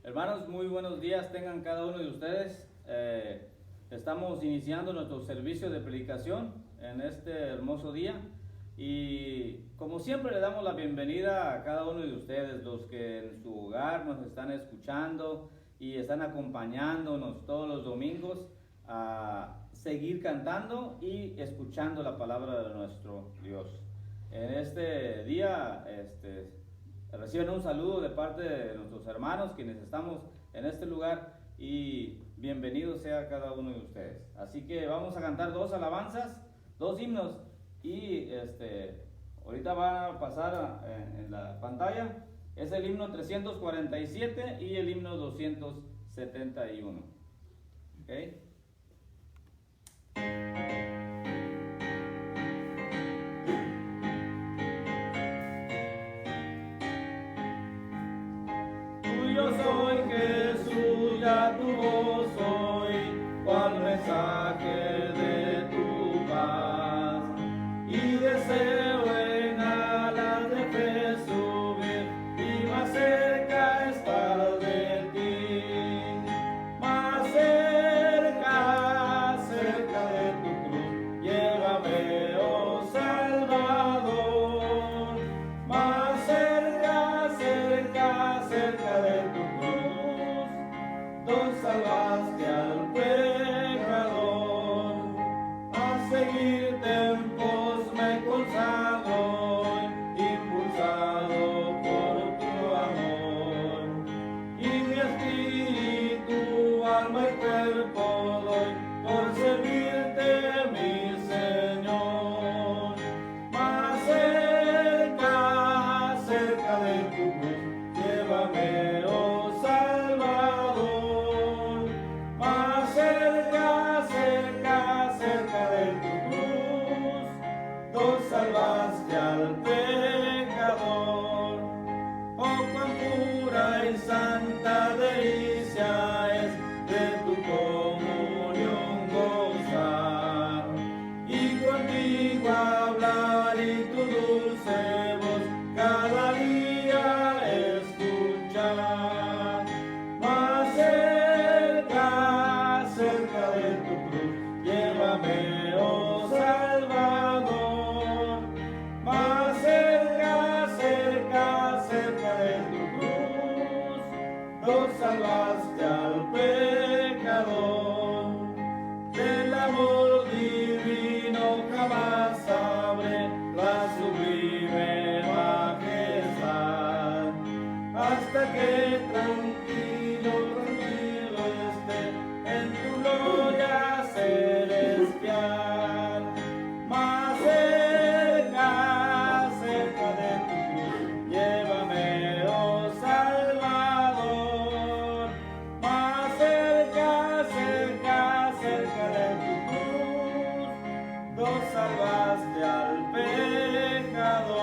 Hermanos, muy buenos días tengan cada uno de ustedes. Estamos iniciando nuestro servicio de predicación en este hermoso día y como siempre le damos la bienvenida a cada uno de ustedes, los que en su hogar nos están escuchando y están acompañándonos todos los domingos a seguir cantando y escuchando la palabra de nuestro Dios. En este día, reciben un saludo de parte de nuestros hermanos quienes estamos en este lugar y bienvenido sea cada uno de ustedes. Así que vamos a cantar dos alabanzas, dos himnos y ahorita va a pasar en la pantalla. Es el himno 347 y el himno 271. ¿Okay? Yo soy Jesús, ya tu voz soy, cual mensaje de tu paz, y deseo en alas de fe subir, y más cerca estar de ti, más cerca, cerca de tu cruz, llévame, oh Salvador, más cerca, cerca, cerca de tu cruz, tú salvaste al pecador. A seguirte en pos me consagro, impulsado por tu amor. Y mi espíritu, alma y cuerpo doy por servirte, mi Señor. Más cerca, cerca de tu cruz, llévame, oh Salvador. Más cerca, cerca, cerca de tu cruz, tú salvaste al pecador. Oh, cuán pura y santa delicia es de tu comunión gozar, y contigo hablar y tu dulce voz cada día escuchar. Más cerca, cerca de tu cruz, llévame, oh Salvador. Más cerca, cerca, cerca de tu cruz, tú salvaste al pecador. Del amor divino jamás sabré la sublime majestad, hasta que tranquilo, tranquilo esté en tu gloria celestial. Más cerca, cerca de tu cruz, llévame, oh Salvador. Más cerca, cerca, cerca de tu cruz, tú salvaste al pecador.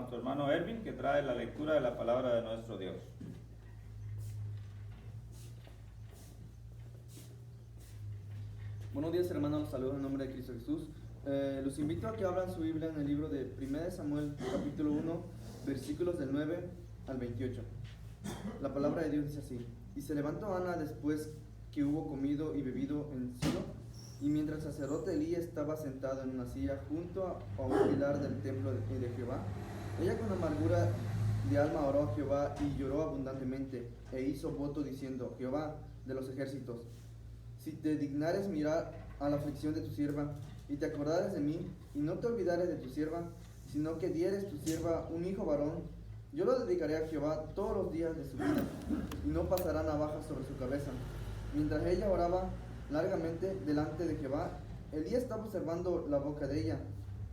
nuestro hermano Erwin, que trae la lectura de la palabra de nuestro Dios. Buenos días, hermanos, los saludo en nombre de Cristo Jesús. Los invito a que abran su Biblia en el libro de 1 Samuel, capítulo 1, versículos del 9 al 28. La palabra de Dios dice así: Y se levantó Ana después que hubo comido y bebido en Silo, y mientras el sacerdote Elí estaba sentado en una silla junto a un pilar del templo de Jehová, ella con amargura de alma oró a Jehová y lloró abundantemente, e hizo voto diciendo: Jehová de los ejércitos, si te dignares mirar a la aflicción de tu sierva, y te acordares de mí, y no te olvidares de tu sierva, sino que dieres tu sierva un hijo varón, yo lo dedicaré a Jehová todos los días de su vida, y no pasará navaja sobre su cabeza. Mientras ella oraba largamente delante de Jehová, Elí estaba observando la boca de ella,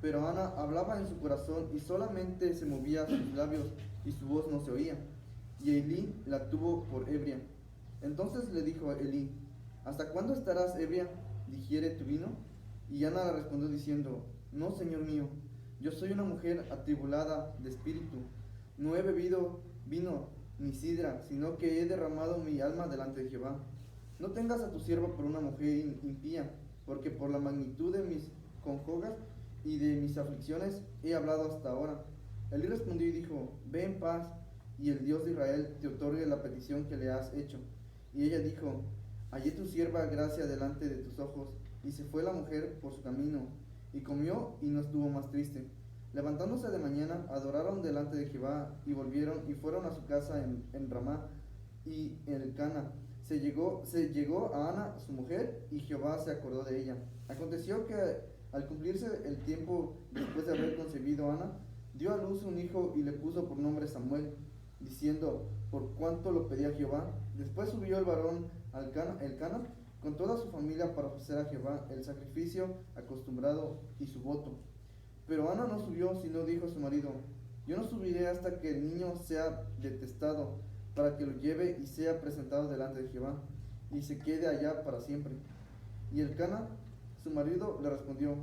pero Ana hablaba en su corazón y solamente se movía sus labios y su voz no se oía, y Elí la tuvo por ebria. Entonces le dijo a Elí: ¿Hasta cuándo estarás ebria? ¿Digiere tu vino? Y Ana le respondió diciendo: No, señor mío, yo soy una mujer atribulada de espíritu, no he bebido vino ni sidra, sino que he derramado mi alma delante de Jehová. No tengas a tu sierva por una mujer impía, porque por la magnitud de mis congojas y de mis aflicciones he hablado hasta ahora. Elí respondió y dijo: Ve en paz, y el Dios de Israel te otorgue la petición que le has hecho. Y ella dijo: Hallé tu sierva gracia delante de tus ojos. Y se fue la mujer por su camino, y comió y no estuvo más triste. Levantándose de mañana, adoraron delante de Jehová, y volvieron y fueron a su casa en Ramá y en Elcana. Se llegó a Ana, su mujer, y Jehová se acordó de ella. Aconteció que al cumplirse el tiempo después de haber concebido Ana, dio a luz un hijo y le puso por nombre Samuel, diciendo: por cuanto lo pedía Jehová. Después subió el varón Elcana con toda su familia para ofrecer a Jehová el sacrificio acostumbrado y su voto. Pero Ana no subió, sino dijo a su marido: yo no subiré hasta que el niño sea detestado, para que lo lleve y sea presentado delante de Jehová, y se quede allá para siempre. Y Elcana, su marido, le respondió: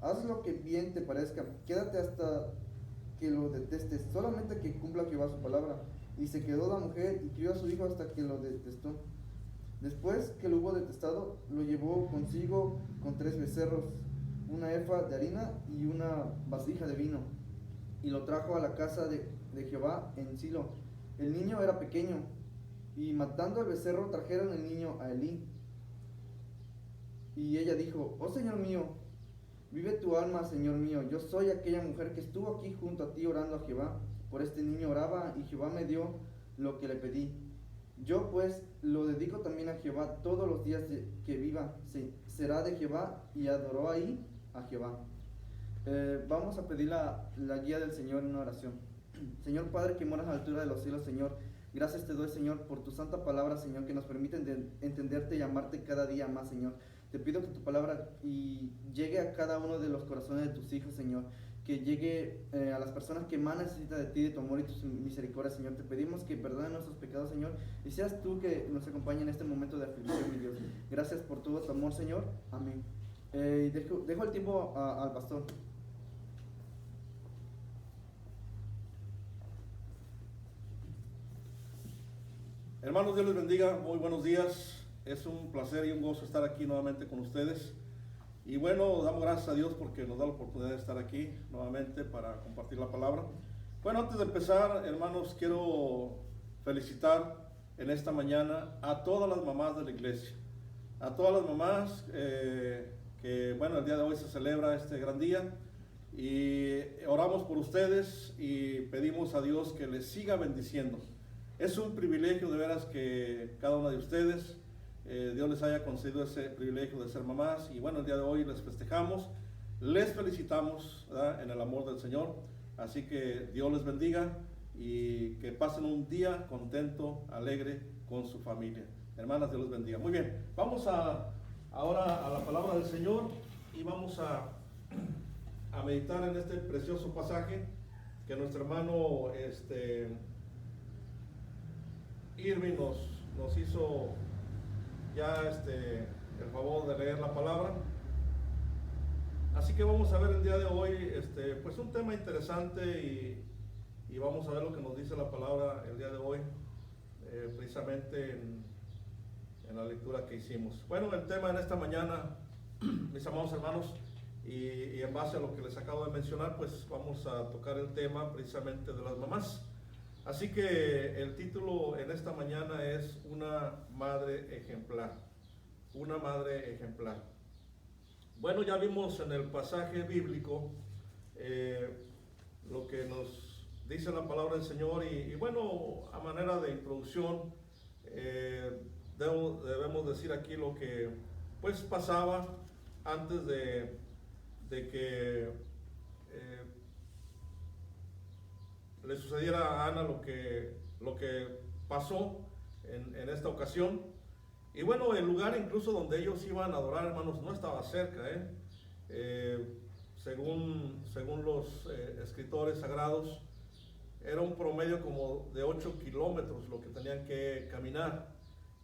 haz lo que bien te parezca, quédate hasta que lo detestes, solamente que cumpla Jehová su palabra. Y se quedó la mujer y crió a su hijo hasta que lo detestó. Después que lo hubo detestado, lo llevó consigo con 3 becerros, una efa de harina y una vasija de vino, y lo trajo a la casa de Jehová en Silo. El niño era pequeño, y matando al becerro trajeron el niño a Elí. Y ella dijo: oh Señor mío, vive tu alma, Señor mío, yo soy aquella mujer que estuvo aquí junto a ti orando a Jehová. Por este niño oraba, y Jehová me dio lo que le pedí. Yo pues lo dedico también a Jehová todos los días que viva. Será de Jehová. Y adoró ahí a Jehová. Vamos a pedir la guía del Señor en una oración. Señor Padre, que moras a la altura de los cielos, Señor, gracias te doy, Señor, por tu santa palabra, Señor, que nos permite entenderte y amarte cada día más, Señor. Te pido que tu palabra llegue a cada uno de los corazones de tus hijos, Señor, que llegue a las personas que más necesitan de ti, de tu amor y tu misericordia, Señor. Te pedimos que perdones nuestros pecados, Señor, y seas tú que nos acompañe en este momento de aflicción, mi Dios. Gracias por todo tu amor, Señor. Amén. Dejo el tiempo al pastor. Hermanos, Dios les bendiga, muy buenos días. Es un placer y un gozo estar aquí nuevamente con ustedes. Y bueno, damos gracias a Dios porque nos da la oportunidad de estar aquí nuevamente para compartir la palabra. Bueno, antes de empezar, hermanos, quiero felicitar en esta mañana a todas las mamás de la iglesia. A todas las mamás que, bueno, el día de hoy se celebra este gran día. Y oramos por ustedes y pedimos a Dios que les siga bendiciendo. Es un privilegio de veras que cada una de ustedes, Dios les haya concedido ese privilegio de ser mamás. Y bueno, el día de hoy les festejamos, les felicitamos, ¿verdad?, en el amor del Señor. Así que Dios les bendiga y que pasen un día contento, alegre con su familia. Hermanas, Dios les bendiga. Muy bien, vamos ahora a la palabra del Señor y vamos a meditar en este precioso pasaje que nuestro hermano Irving nos hizo ya el favor de leer la palabra. Así que vamos a ver el día de hoy pues un tema interesante y vamos a ver lo que nos dice la palabra el día de hoy, precisamente en la lectura que hicimos. Bueno, el tema en esta mañana, mis amados hermanos, y en base a lo que les acabo de mencionar, pues vamos a tocar el tema precisamente de las mamás. Así que el título en esta mañana es Una madre ejemplar. Una madre ejemplar. Bueno, ya vimos en el pasaje bíblico lo que nos dice la palabra del Señor y bueno, a manera de introducción, debemos decir aquí lo que pues pasaba antes de que le sucediera a Ana lo que pasó en esta ocasión. Y bueno, el lugar incluso donde ellos iban a adorar, hermanos, no estaba cerca, según los escritores sagrados, era un promedio como de 8 kilómetros lo que tenían que caminar.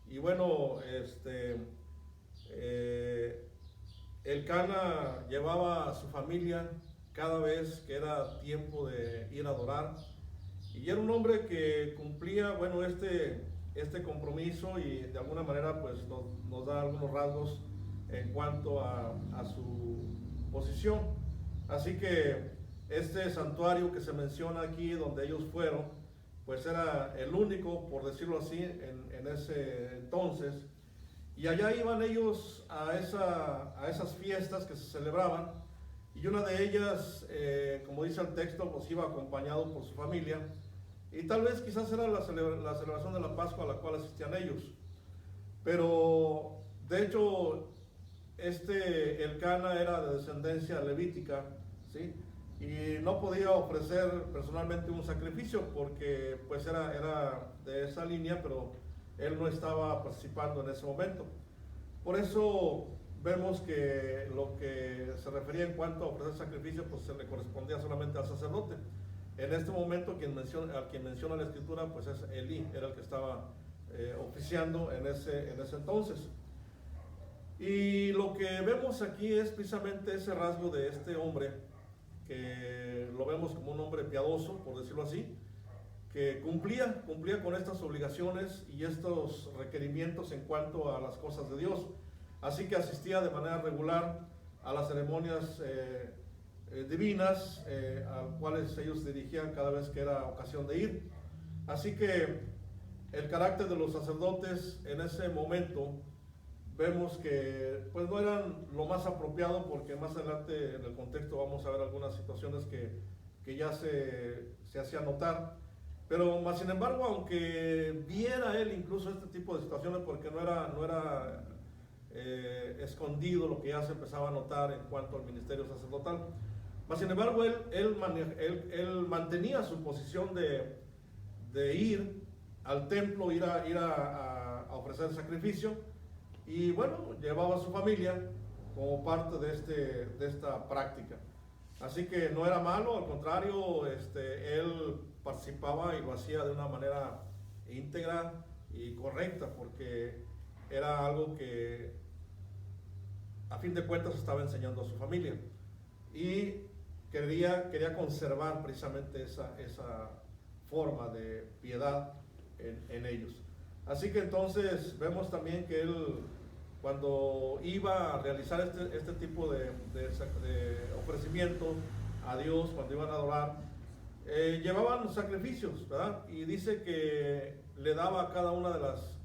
Y bueno, Elcana llevaba a su familia cada vez que era tiempo de ir a adorar, y era un hombre que cumplía, bueno, este compromiso, y de alguna manera pues nos da algunos rasgos en cuanto a su posición. Así que este santuario que se menciona aquí, donde ellos fueron, pues era el único, por decirlo así, en ese entonces. Y allá iban ellos a esas fiestas que se celebraban, y una de ellas, como dice el texto, pues iba acompañado por su familia, y tal vez quizás era la celebración de la Pascua a la cual asistían ellos. Pero de hecho Elcana era de descendencia levítica, ¿sí? Y no podía ofrecer personalmente un sacrificio porque pues era de esa línea, pero él no estaba participando en ese momento. Por eso vemos que lo que se refería en cuanto a ofrecer sacrificio, pues se le correspondía solamente al sacerdote. En este momento, al quien menciona la escritura, pues es Elí, era el que estaba oficiando en ese entonces. Y lo que vemos aquí es precisamente ese rasgo de este hombre, que lo vemos como un hombre piadoso, por decirlo así, que cumplía con estas obligaciones y estos requerimientos en cuanto a las cosas de Dios. Así que asistía de manera regular a las ceremonias divinas, a las cuales ellos se dirigían cada vez que era ocasión de ir. Así que el carácter de los sacerdotes en ese momento vemos que pues no eran lo más apropiado, porque más adelante en el contexto vamos a ver algunas situaciones que ya se hacían notar. Pero más sin embargo, aunque viera él incluso este tipo de situaciones, porque no era escondido lo que ya se empezaba a notar en cuanto al ministerio sacerdotal, más sin embargo él mantenía su posición de ir al templo, ir a ofrecer sacrificio, y bueno, llevaba a su familia como parte de esta práctica. Así que no era malo, al contrario, él participaba y lo hacía de una manera íntegra y correcta, porque era algo que a fin de cuentas estaba enseñando a su familia, y quería conservar precisamente esa forma de piedad en ellos. Así que entonces vemos también que él, cuando iba a realizar este tipo de ofrecimiento a Dios, cuando iban a adorar, llevaban sacrificios, ¿verdad? Y dice que le daba a cada una de las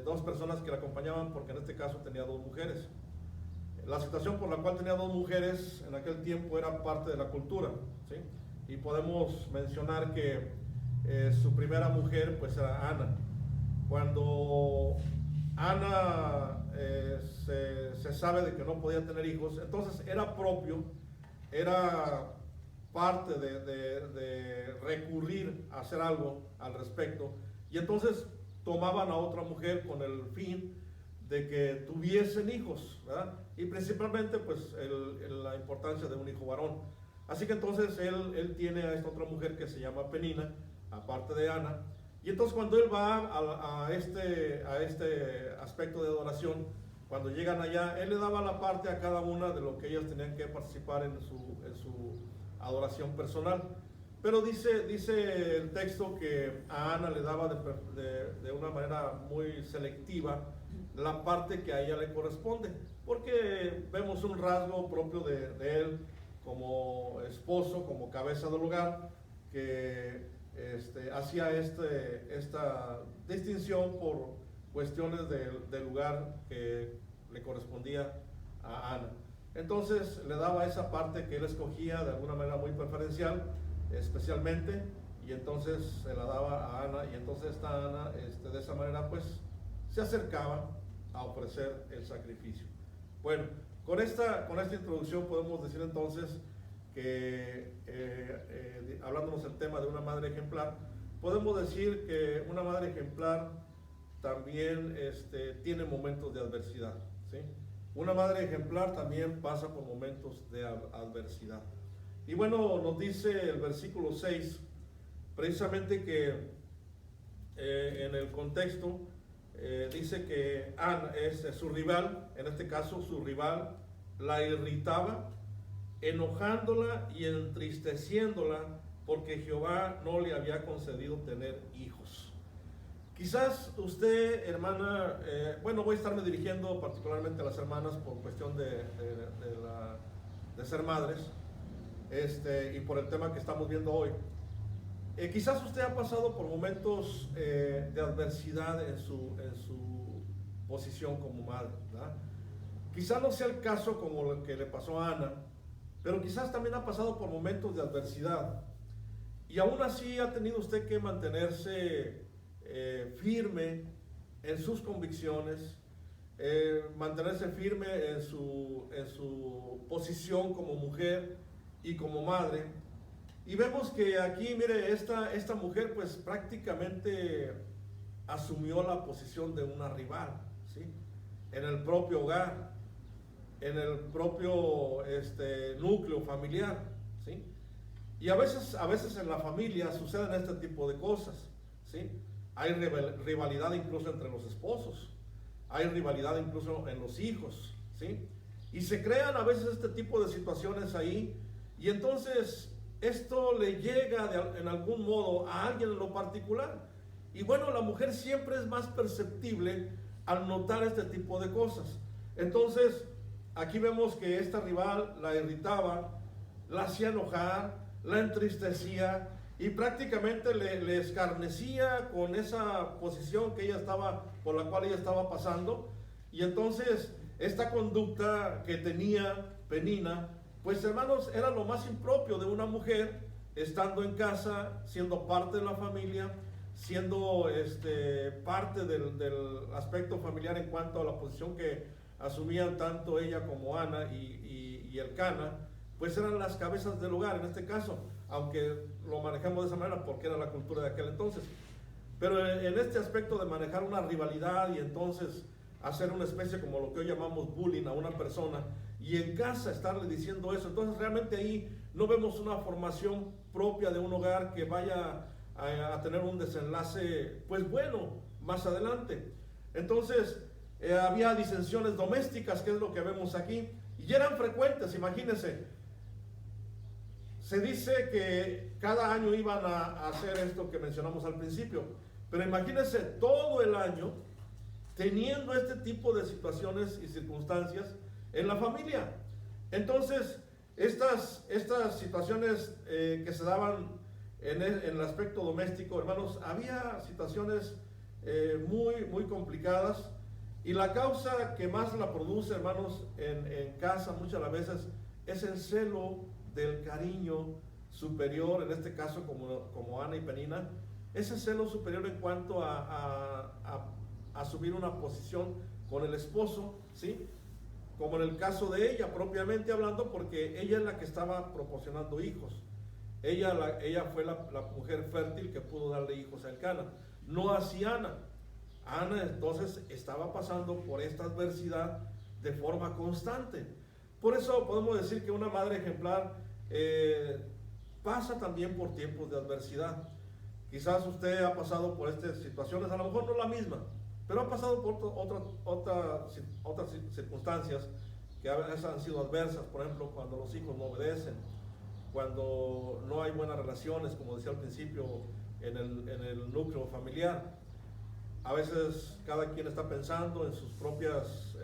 dos personas que le acompañaban, porque en este caso tenía dos mujeres. La situación por la cual tenía dos mujeres en aquel tiempo era parte de la cultura, ¿sí? Y podemos mencionar que su primera mujer pues era Ana. Cuando Ana se sabe de que no podía tener hijos, entonces era parte de recurrir a hacer algo al respecto, y entonces tomaban a otra mujer con el fin de que tuviesen hijos, ¿verdad? Y principalmente pues la importancia de un hijo varón. Así que entonces él tiene a esta otra mujer que se llama Penina, aparte de Ana, y entonces cuando él va a este aspecto de adoración, cuando llegan allá, él le daba la parte a cada una de lo que ellas tenían que participar en su adoración personal. Pero dice el texto que a Ana le daba de una manera muy selectiva la parte que a ella le corresponde, porque vemos un rasgo propio de él como esposo, como cabeza del hogar, que hacía esta distinción por cuestiones del lugar que le correspondía a Ana. Entonces le daba esa parte que él escogía de alguna manera muy preferencial, especialmente, y entonces se la daba a Ana, y entonces esta Ana de esa manera pues se acercaba a ofrecer el sacrificio. Bueno, con esta introducción podemos decir entonces que hablándonos el tema de una madre ejemplar, podemos decir que una madre ejemplar también tiene momentos de adversidad, ¿sí? Una madre ejemplar también pasa por momentos de adversidad. Y bueno, nos dice el versículo 6, precisamente que en el contexto dice que Ana es su rival, en este caso su rival la irritaba, enojándola y entristeciéndola porque Jehová no le había concedido tener hijos. Quizás usted, hermana, bueno, voy a estarme dirigiendo particularmente a las hermanas por cuestión de ser madres, y por el tema que estamos viendo hoy. Quizás usted ha pasado por momentos de adversidad en su posición como madre, ¿verdad? Quizás no sea el caso como lo que le pasó a Ana, pero quizás también ha pasado por momentos de adversidad y aún así ha tenido usted que mantenerse firme en sus convicciones, mantenerse firme en su posición como mujer y como madre. Y vemos que aquí, mire, esta mujer pues prácticamente asumió la posición de una rival, ¿sí? En el propio hogar, en el propio núcleo familiar, ¿sí? Y a veces en la familia suceden este tipo de cosas, ¿sí? Hay rivalidad incluso entre los esposos, hay rivalidad incluso en los hijos, ¿sí? Y se crean a veces este tipo de situaciones ahí, y entonces esto le llega en algún modo a alguien en lo particular. Y bueno, la mujer siempre es más perceptible al notar este tipo de cosas. Entonces, aquí vemos que esta rival la irritaba, la hacía enojar, la entristecía y prácticamente le escarnecía con esa posición que ella estaba, por la cual ella estaba pasando. Y entonces, esta conducta que tenía Penina, pues hermanos, era lo más impropio de una mujer, estando en casa, siendo parte de la familia, siendo parte del aspecto familiar en cuanto a la posición que asumían tanto ella como Ana y Elcana, pues eran las cabezas del hogar en este caso, aunque lo manejamos de esa manera porque era la cultura de aquel entonces. Pero en este aspecto de manejar una rivalidad y entonces hacer una especie como lo que hoy llamamos bullying a una persona, y en casa estarle diciendo eso, entonces realmente ahí no vemos una formación propia de un hogar que vaya a tener un desenlace pues bueno más adelante. Entonces había disensiones domésticas, que es lo que vemos aquí, y eran frecuentes. Imagínense, se dice que cada año iban a hacer esto que mencionamos al principio, pero imagínense todo el año teniendo este tipo de situaciones y circunstancias en la familia. Entonces, estas situaciones que se daban en el aspecto doméstico, hermanos, había situaciones muy complicadas, y la causa que más la produce, hermanos, en casa muchas de las veces es el celo del cariño superior, en este caso como Ana y Penina, ese celo superior en cuanto a asumir una posición con el esposo, ¿sí? Como en el caso de ella, propiamente hablando, porque ella es la que estaba proporcionando hijos. Ella fue la mujer fértil que pudo darle hijos a Elcana, no así Ana. Ana entonces estaba pasando por esta adversidad de forma constante. Por eso podemos decir que una madre ejemplar pasa también por tiempos de adversidad. Quizás usted ha pasado por estas situaciones, a lo mejor no la misma, pero ha pasado por otras circunstancias que a veces han sido adversas, por ejemplo, cuando los hijos no obedecen, cuando no hay buenas relaciones, como decía al principio, en el núcleo familiar. A veces cada quien está pensando en sus propias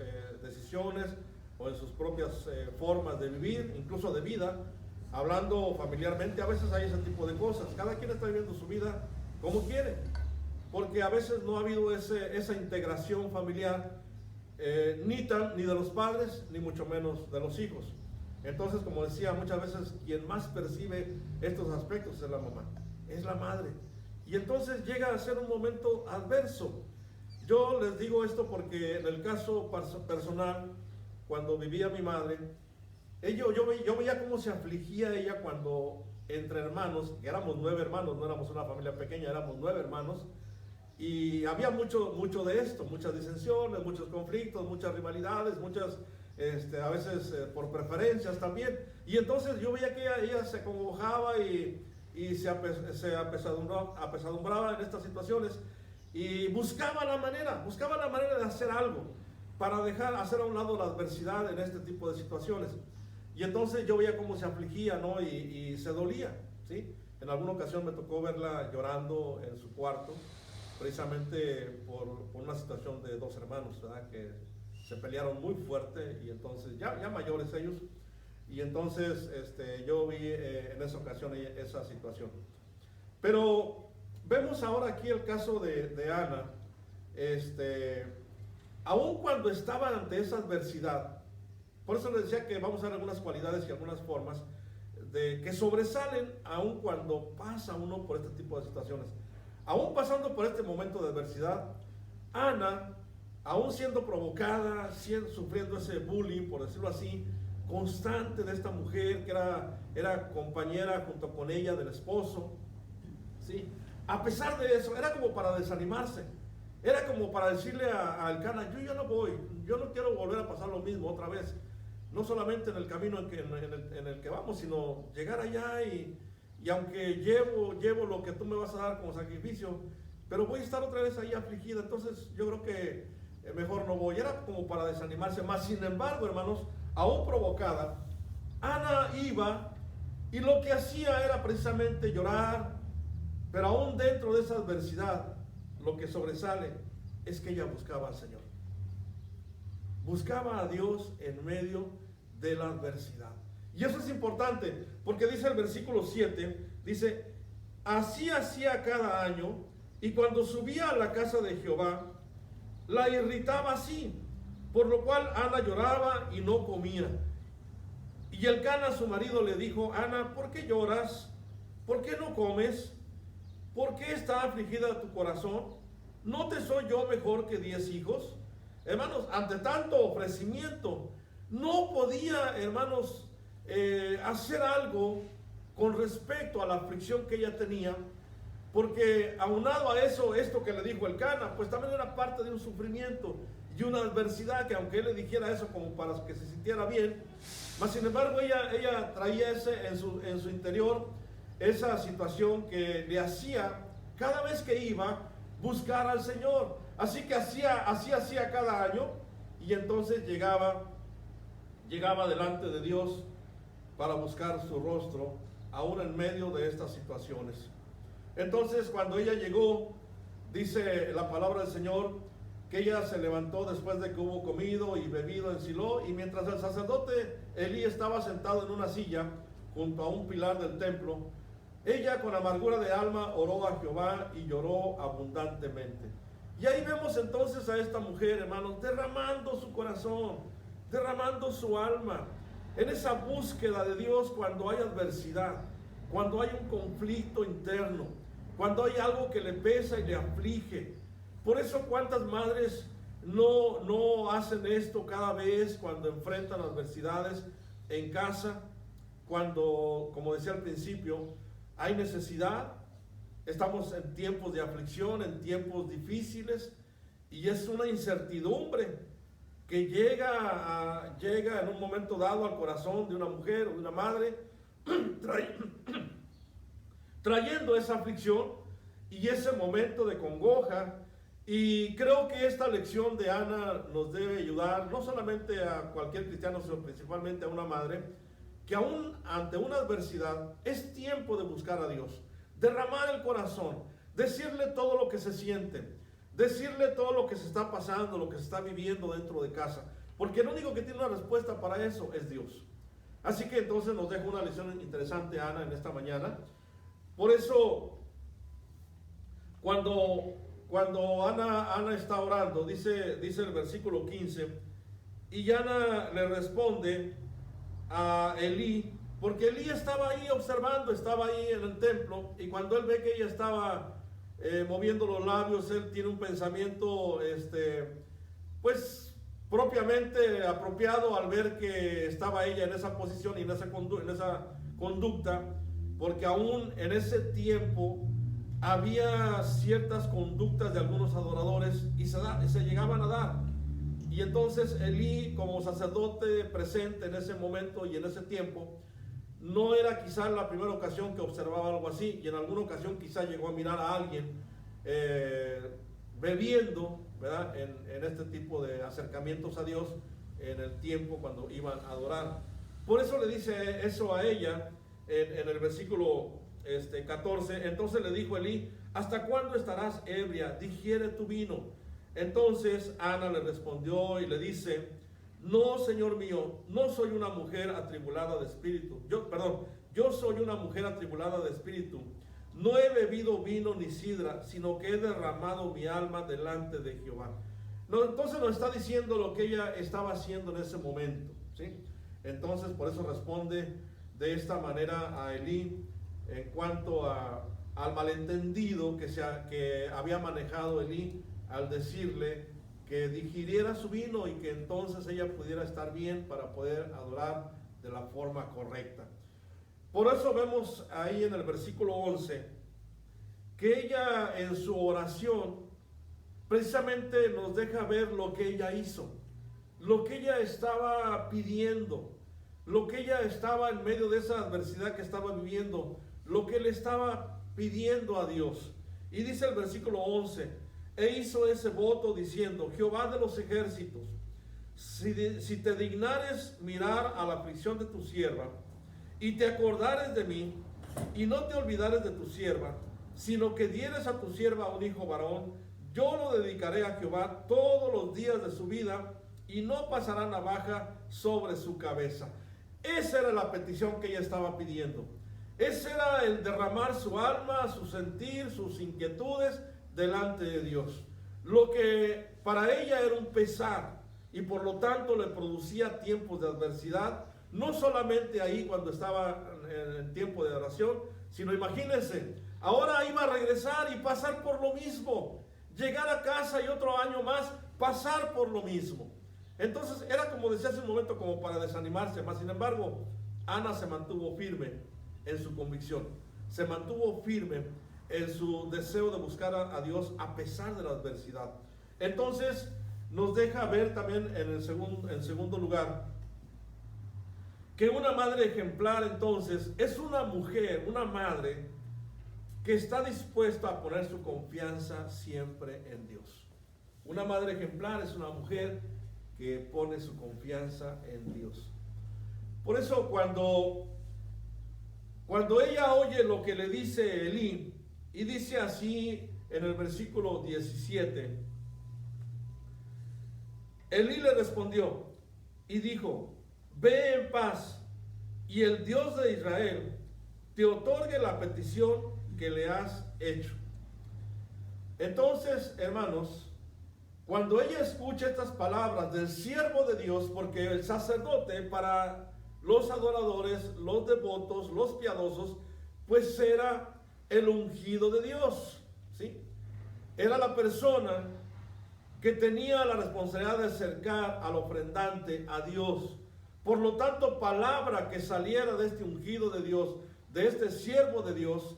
decisiones o en sus propias formas de vivir, incluso de vida, hablando familiarmente. A veces hay ese tipo de cosas. Cada quien está viviendo su vida como quiere, porque a veces no ha habido esa integración familiar, ni de los padres, ni mucho menos de los hijos. Entonces, como decía, muchas veces quien más percibe estos aspectos es la mamá, es la madre. Y entonces llega a ser un momento adverso. Yo les digo esto porque en el caso personal, cuando vivía mi madre, yo veía cómo se afligía ella cuando entre hermanos, que éramos 9 hermanos, no éramos una familia pequeña, éramos 9 hermanos, y había mucho de esto, muchas disensiones, muchos conflictos, muchas rivalidades, muchas, a veces por preferencias también. Y entonces yo veía que ella se congojaba y se apesadumbraba en estas situaciones y buscaba la manera de hacer algo para hacer a un lado la adversidad en este tipo de situaciones. Y entonces yo veía cómo se afligía, ¿no? y se dolía, ¿sí? En alguna ocasión me tocó verla llorando en su cuarto, precisamente por una situación de 2 hermanos, ¿verdad? Que se pelearon muy fuerte, y entonces ya mayores ellos. Y entonces yo vi en esa ocasión esa situación. Pero vemos ahora aquí el caso de Ana. Aun cuando estaba ante esa adversidad, por eso les decía que vamos a ver algunas cualidades y algunas formas que sobresalen aun cuando pasa uno por este tipo de situaciones. Aún pasando por este momento de adversidad, Ana, aún siendo provocada, sufriendo ese bullying, por decirlo así, constante de esta mujer que era compañera junto con ella del esposo, ¿sí? A pesar de eso, era como para desanimarse, era como para decirle a Elcana: yo ya no voy, yo no quiero volver a pasar lo mismo otra vez, no solamente en el camino en el que vamos, sino llegar allá y aunque llevo lo que tú me vas a dar como sacrificio, pero voy a estar otra vez ahí afligida, entonces yo creo que mejor no voy. Era como para desanimarse más. Sin embargo, hermanos, aún provocada, Ana iba y lo que hacía era precisamente llorar, pero aún dentro de esa adversidad, lo que sobresale es que ella buscaba al Señor. Buscaba a Dios en medio de la adversidad. Y eso es importante, porque dice el versículo 7, dice: así hacía cada año, y cuando subía a la casa de Jehová, la irritaba así, por lo cual Ana lloraba y no comía. Y Elcana, su marido, le dijo: Ana, ¿por qué lloras? ¿Por qué no comes? ¿Por qué está afligida tu corazón? ¿No te soy yo mejor que 10 hijos? Hermanos, ante tanto ofrecimiento, no podía, hermanos, hacer algo con respecto a la aflicción que ella tenía, porque aunado a eso, esto que le dijo Elcana, pues también era parte de un sufrimiento y una adversidad, que aunque él le dijera eso como para que se sintiera bien, mas sin embargo ella traía en su interior esa situación que le hacía cada vez que iba buscar al Señor. Así que así hacía cada año, y entonces llegaba delante de Dios para buscar su rostro, aún en medio de estas situaciones. Entonces, cuando ella llegó, dice la palabra del Señor, que ella se levantó después de que hubo comido y bebido en Silo, y mientras el sacerdote Elí estaba sentado en una silla junto a un pilar del templo, ella con amargura de alma oró a Jehová y lloró abundantemente. Y ahí vemos entonces a esta mujer, hermanos, derramando su corazón, derramando su alma, en esa búsqueda de Dios cuando hay adversidad, cuando hay un conflicto interno, cuando hay algo que le pesa y le aflige. Por eso, ¿cuántas madres no hacen esto cada vez cuando enfrentan adversidades en casa? Cuando, como decía al principio, hay necesidad, estamos en tiempos de aflicción, en tiempos difíciles, y es una incertidumbre que llega en un momento dado al corazón de una mujer o de una madre, trayendo esa aflicción y ese momento de congoja. Y creo que esta lección de Ana nos debe ayudar, no solamente a cualquier cristiano, sino principalmente a una madre, que aún ante una adversidad es tiempo de buscar a Dios, derramar el corazón, decirle todo lo que se siente, decirle todo lo que se está pasando, lo que se está viviendo dentro de casa, porque el único que tiene una respuesta para eso es Dios. Así que entonces nos deja una lección interesante Ana en esta mañana. Por eso, cuando Ana está orando, dice el versículo 15, y Ana le responde a Elí, porque Elí estaba ahí observando, estaba ahí en el templo, y cuando él ve que ella estaba moviendo los labios, él tiene un pensamiento, pues propiamente apropiado al ver que estaba ella en esa posición y en esa conducta, porque aún en ese tiempo había ciertas conductas de algunos adoradores y se llegaban a dar. Y entonces Elí, como sacerdote presente en ese momento y en ese tiempo, no era quizá la primera ocasión que observaba algo así, y en alguna ocasión quizá llegó a mirar a alguien bebiendo, ¿verdad? En este tipo de acercamientos a Dios en el tiempo cuando iban a adorar. Por eso le dice eso a ella en el versículo 14. Entonces le dijo Elí: ¿hasta cuándo estarás ebria? Digiere tu vino. Entonces Ana le respondió y le dice: no, Señor mío, no soy una mujer atribulada de espíritu. Yo soy una mujer atribulada de espíritu. No he bebido vino ni sidra, sino que he derramado mi alma delante de Jehová. No, entonces nos está diciendo lo que ella estaba haciendo en ese momento, ¿sí? Entonces por eso responde de esta manera a Elí en cuanto al malentendido que había manejado Elí al decirle que digiriera su vino y que entonces ella pudiera estar bien para poder adorar de la forma correcta. Por eso vemos ahí en el versículo 11 que ella en su oración precisamente nos deja ver lo que ella hizo, lo que ella estaba pidiendo, lo que ella estaba en medio de esa adversidad que estaba viviendo, lo que le estaba pidiendo a Dios. Y dice el versículo 11: e hizo ese voto diciendo: Jehová de los ejércitos, si te dignares mirar a la aflicción de tu sierva, y te acordares de mí, y no te olvidares de tu sierva, sino que dieres a tu sierva un hijo varón, yo lo dedicaré a Jehová todos los días de su vida, y no pasará navaja sobre su cabeza. Esa era la petición que ella estaba pidiendo. Ese era el derramar su alma, su sentir, sus inquietudes delante de Dios. Lo que para ella era un pesar y por lo tanto le producía tiempos de adversidad, no solamente ahí cuando estaba en el tiempo de oración, sino imagínense, ahora iba a regresar y pasar por lo mismo, llegar a casa y otro año más pasar por lo mismo. Entonces era, como decía hace un momento, como para desanimarse. Más sin embargo, Ana se mantuvo firme en su convicción, se mantuvo firme en su deseo de buscar a Dios a pesar de la adversidad. Entonces nos deja ver también en segundo lugar que una madre ejemplar entonces es una mujer, una madre que está dispuesta a poner su confianza siempre en Dios. Una madre ejemplar es una mujer que pone su confianza en Dios. Por eso cuando ella oye lo que le dice Elí, y dice así en el versículo 17, Elí le respondió y dijo: ve en paz, y el Dios de Israel te otorgue la petición que le has hecho. Entonces, hermanos, cuando ella escucha estas palabras del siervo de Dios, porque el sacerdote para los adoradores, los devotos, los piadosos, pues era el ungido de Dios, ¿sí? Era la persona que tenía la responsabilidad de acercar al ofrendante a Dios. Por lo tanto, palabra que saliera de este ungido de Dios, de este siervo de Dios,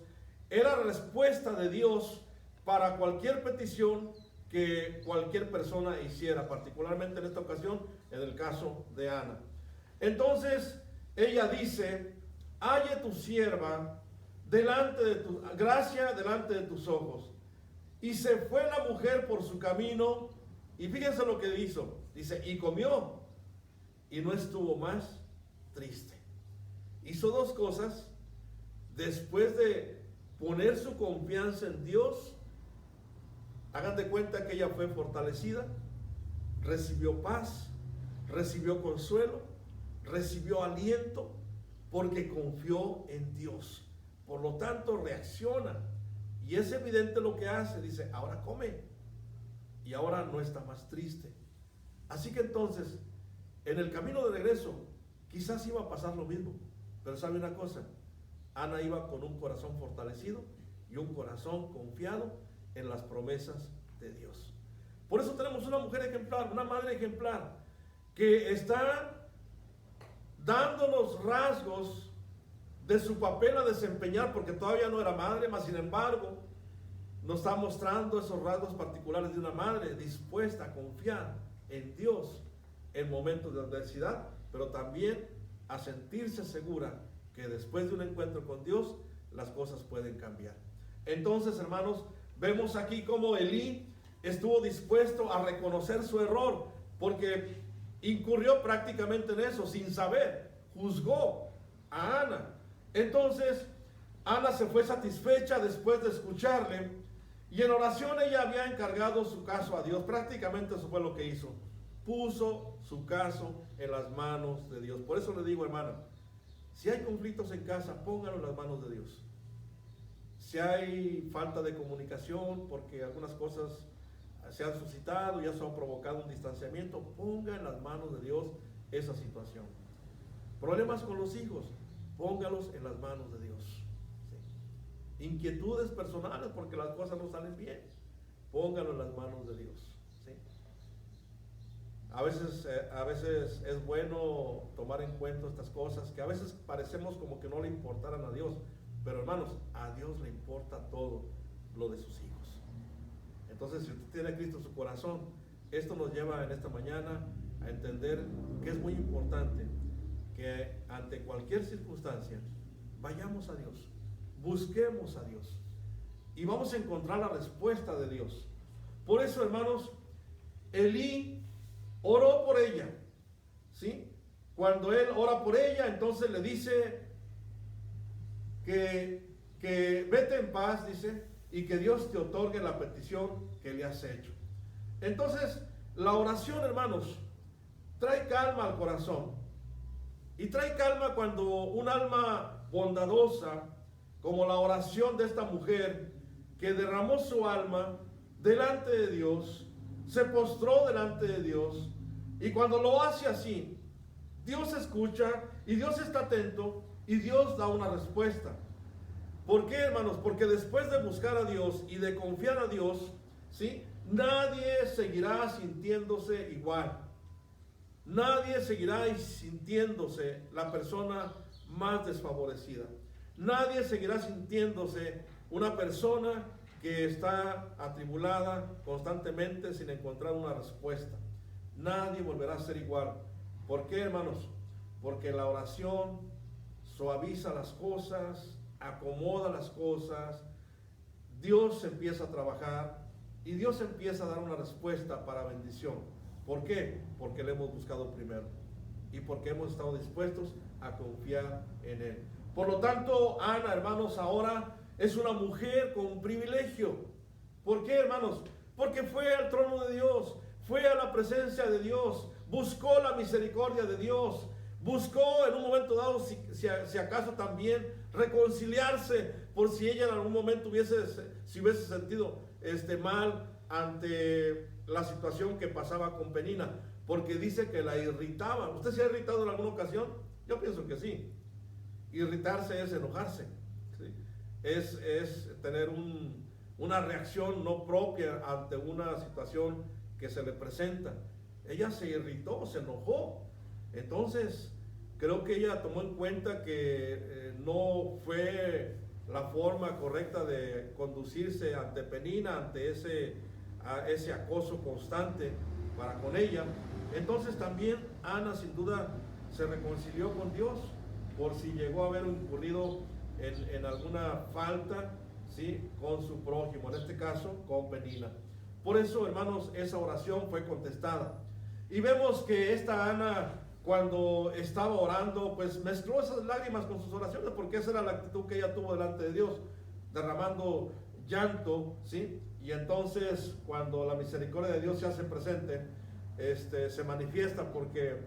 era respuesta de Dios para cualquier petición que cualquier persona hiciera, particularmente en esta ocasión, en el caso de Ana. Entonces, ella dice: halle tu sierva gracia delante de tus ojos. Y se fue la mujer por su camino, y fíjense lo que hizo. Dice: y comió, y no estuvo más triste. hizo dos cosas. Después de poner su confianza en Dios, hagan de cuenta que ella fue fortalecida, recibió paz, recibió consuelo, recibió aliento, porque confió en Dios. Por lo tanto, reacciona. Y es evidente lo que hace. Dice, ahora come. Y ahora no está más triste. Así que entonces, en el camino de regreso, quizás iba a pasar lo mismo. Pero ¿sabe una cosa? Ana iba con un corazón fortalecido y un corazón confiado en las promesas de Dios. Por eso tenemos una mujer ejemplar, una madre ejemplar, que está dándonos rasgos de su papel a desempeñar, porque todavía no era madre, mas sin embargo nos está mostrando esos rasgos particulares de una madre dispuesta a confiar en Dios en momentos de adversidad, pero también a sentirse segura que después de un encuentro con Dios las cosas pueden cambiar. Entonces, hermanos, vemos aquí cómo Elí estuvo dispuesto a reconocer su error, porque incurrió prácticamente en eso, sin saber, juzgó a Ana. Entonces, Ana se fue satisfecha después de escucharle, y en oración ella había encargado su caso a Dios. Prácticamente eso fue lo que hizo. Puso su caso en las manos de Dios. Por eso le digo, hermana, si hay conflictos en casa, póngalo en las manos de Dios. Si hay falta de comunicación, porque algunas cosas se han suscitado y eso ha provocado un distanciamiento, ponga en las manos de Dios esa situación. Problemas con los hijos, póngalos en las manos de Dios. ¿Sí? Inquietudes personales porque las cosas no salen bien, póngalo en las manos de Dios. ¿Sí? A veces es bueno tomar en cuenta estas cosas que a veces parecemos como que no le importaran a Dios, pero hermanos, a Dios le importa todo lo de sus hijos. Entonces, si usted tiene a Cristo en su corazón, esto nos lleva en esta mañana a entender que es muy importante que ante cualquier circunstancia vayamos a Dios, busquemos a Dios y vamos a encontrar la respuesta de Dios. Por eso, hermanos, Elí oró por ella, ¿sí? Cuando él ora por ella, entonces le dice que vete en paz, dice, y que Dios te otorgue la petición que le has hecho. Entonces, la oración, hermanos, trae calma al corazón. Y trae calma cuando un alma bondadosa, como la oración de esta mujer, que derramó su alma delante de Dios, se postró delante de Dios, y cuando lo hace así, Dios escucha y Dios está atento y Dios da una respuesta. ¿Por qué, hermanos? Porque después de buscar a Dios y de confiar a Dios, ¿sí?, nadie seguirá sintiéndose igual. Nadie seguirá sintiéndose la persona más desfavorecida. Nadie seguirá sintiéndose una persona que está atribulada constantemente sin encontrar una respuesta. Nadie volverá a ser igual. ¿Por qué, hermanos? Porque la oración suaviza las cosas, acomoda las cosas, Dios empieza a trabajar y Dios empieza a dar una respuesta para bendición. ¿Por qué? Porque le hemos buscado primero y porque hemos estado dispuestos a confiar en Él. Por lo tanto, Ana, hermanos, ahora es una mujer con privilegio. ¿Por qué, hermanos? Porque fue al trono de Dios, fue a la presencia de Dios, buscó la misericordia de Dios, buscó en un momento dado, si acaso también, reconciliarse por si ella en algún momento hubiese sentido mal ante la situación que pasaba con Penina, porque dice que la irritaba. ¿Usted se ha irritado en alguna ocasión? Yo pienso que sí. Irritarse es enojarse, ¿sí? Es tener una reacción no propia ante una situación que se le presenta. Ella se irritó, se enojó. Entonces, creo que ella tomó en cuenta que no fue la forma correcta de conducirse ante Penina, ante ese acoso constante para con ella. Entonces también Ana sin duda se reconcilió con Dios por si llegó a haber incurrido en alguna falta, ¿sí?, con su prójimo, en este caso con Penina. Por eso, hermanos, esa oración fue contestada. Y vemos que esta Ana cuando estaba orando, pues mezcló esas lágrimas con sus oraciones, porque esa era la actitud que ella tuvo delante de Dios, derramando llanto, ¿sí? Y entonces, cuando la misericordia de Dios se hace presente, se manifiesta, porque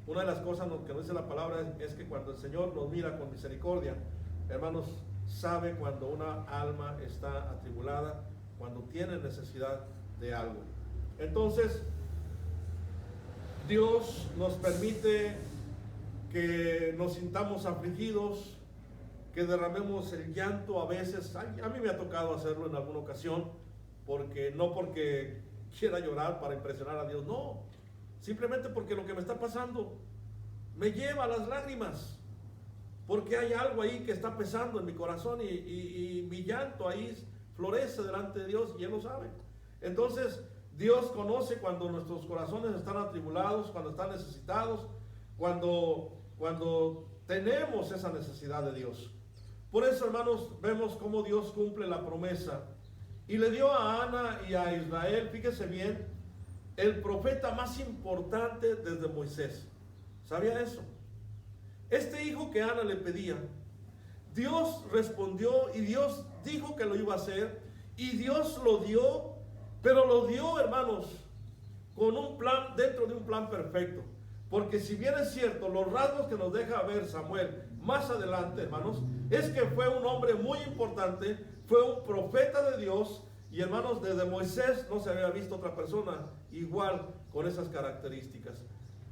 una de las cosas que nos dice la palabra es que cuando el Señor nos mira con misericordia, hermanos, sabe cuando una alma está atribulada, cuando tiene necesidad de algo. Entonces, Dios nos permite que nos sintamos afligidos, que derramemos el llanto a veces. A mí me ha tocado hacerlo en alguna ocasión, no porque quiera llorar para impresionar a Dios, no, simplemente porque lo que me está pasando me lleva a las lágrimas, porque hay algo ahí que está pesando en mi corazón y mi llanto ahí florece delante de Dios y Él lo sabe. Entonces, Dios conoce cuando nuestros corazones están atribulados, cuando están necesitados, cuando tenemos esa necesidad de Dios. Por eso, hermanos, vemos cómo Dios cumple la promesa y le dio a Ana y a Israel, fíjese bien, el profeta más importante desde Moisés. ¿Sabía eso? Este hijo que Ana le pedía, Dios respondió y Dios dijo que lo iba a hacer y Dios lo dio, pero lo dio, hermanos, con un plan, dentro de un plan perfecto. Porque si bien es cierto, los rasgos que nos deja ver Samuel más adelante, hermanos, es que fue un hombre muy importante, fue un profeta de Dios, y hermanos, desde Moisés no se había visto otra persona igual con esas características.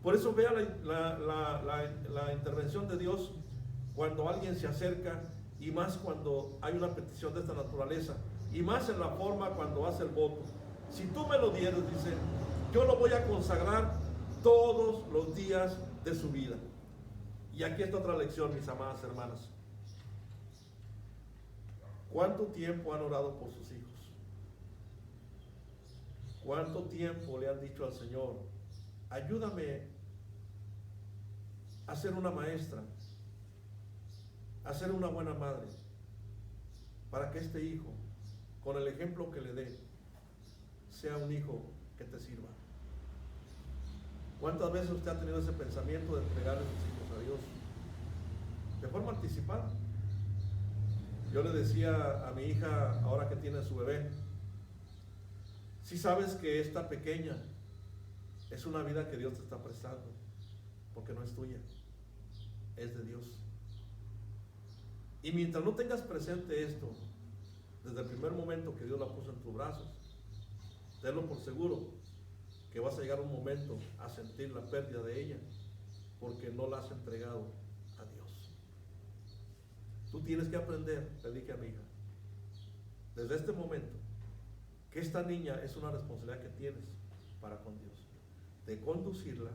Por eso vea la intervención de Dios cuando alguien se acerca, y más cuando hay una petición de esta naturaleza, y más en la forma cuando hace el voto. Si tú me lo dieres, dice, yo lo voy a consagrar todos los días de su vida. Y aquí está otra lección, mis amadas hermanas. ¿Cuánto tiempo han orado por sus hijos? ¿Cuánto tiempo le han dicho al Señor, ayúdame a ser una maestra, a ser una buena madre, para que este hijo, con el ejemplo que le dé, sea un hijo que te sirva? ¿Cuántas veces usted ha tenido ese pensamiento de entregarle sus hijos a Dios de forma anticipada? Yo le decía a mi hija, ahora que tiene su bebé, si sabes que esta pequeña es una vida que Dios te está prestando, porque no es tuya, es de Dios. Y mientras no tengas presente esto, desde el primer momento que Dios la puso en tus brazos, tenlo por seguro que vas a llegar un momento a sentir la pérdida de ella, porque no la has entregado a Dios. Tú tienes que aprender, le dije a mi hija, desde este momento, que esta niña es una responsabilidad que tienes para con Dios, de conducirla,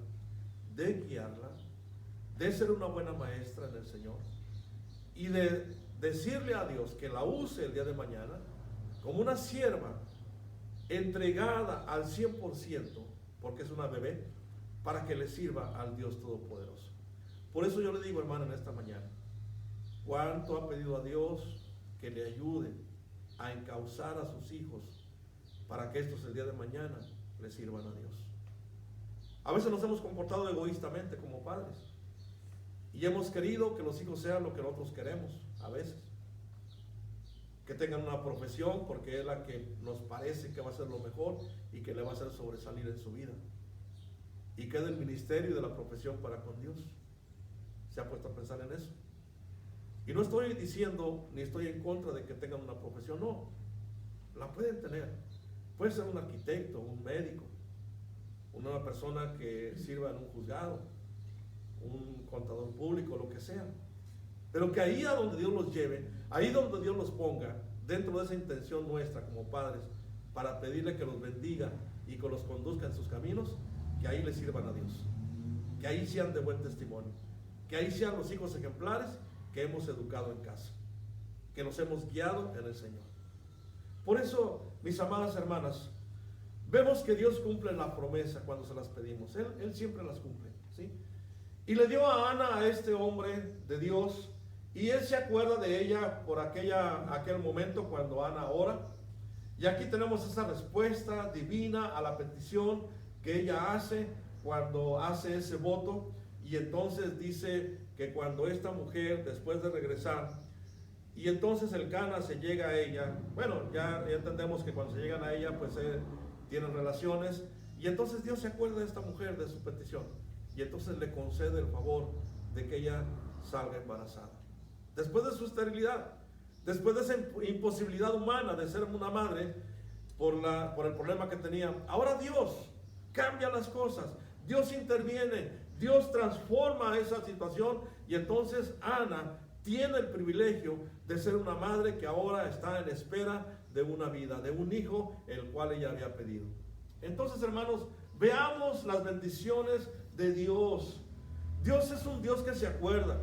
de guiarla, de ser una buena maestra en el Señor, y de decirle a Dios que la use el día de mañana como una sierva entregada al 100%, porque es una bebé, para que le sirva al Dios Todopoderoso. Por eso yo le digo, hermana, en esta mañana, ¿cuánto ha pedido a Dios que le ayude a encauzar a sus hijos para que estos el día de mañana le sirvan a Dios? A veces nos hemos comportado egoístamente como padres y hemos querido que los hijos sean lo que nosotros queremos, a veces. Que tengan una profesión porque es la que nos parece que va a ser lo mejor y que le va a hacer sobresalir en su vida. Y que del ministerio y de la profesión para con Dios. ¿Se ha puesto a pensar en eso? Y no estoy diciendo ni estoy en contra de que tengan una profesión, no. La pueden tener. Puede ser un arquitecto, un médico, una persona que sirva en un juzgado, un contador público, lo que sea. Pero que ahí a donde Dios los lleve, ahí donde Dios los ponga, dentro de esa intención nuestra como padres, para pedirle que los bendiga y que los conduzca en sus caminos, que ahí les sirvan a Dios, que ahí sean de buen testimonio, que ahí sean los hijos ejemplares que hemos educado en casa, que nos hemos guiado en el Señor. Por eso, mis amadas hermanas, vemos que Dios cumple la promesa cuando se las pedimos. Él siempre las cumple, ¿sí? Y le dio a Ana a este hombre de Dios, y él se acuerda de ella por aquel momento cuando Ana ora. Y aquí tenemos esa respuesta divina a la petición que ella hace cuando hace ese voto. Y Y entonces dice que cuando esta mujer, después de regresar, y entonces el Cana se llega a ella, bueno, ya entendemos que cuando se llegan a ella, pues tienen relaciones, y entonces Dios se acuerda de esta mujer, de su petición, y entonces le concede el favor de que ella salga embarazada. Después de su esterilidad, después de esa imposibilidad humana de ser una madre, por el problema que tenía, ahora Dios cambia las cosas, Dios interviene, Dios transforma esa situación, y entonces Ana tiene el privilegio de ser una madre que ahora está en espera de una vida, de un hijo, el cual ella había pedido. Entonces, hermanos, veamos las bendiciones de Dios. Dios es un Dios que se acuerda.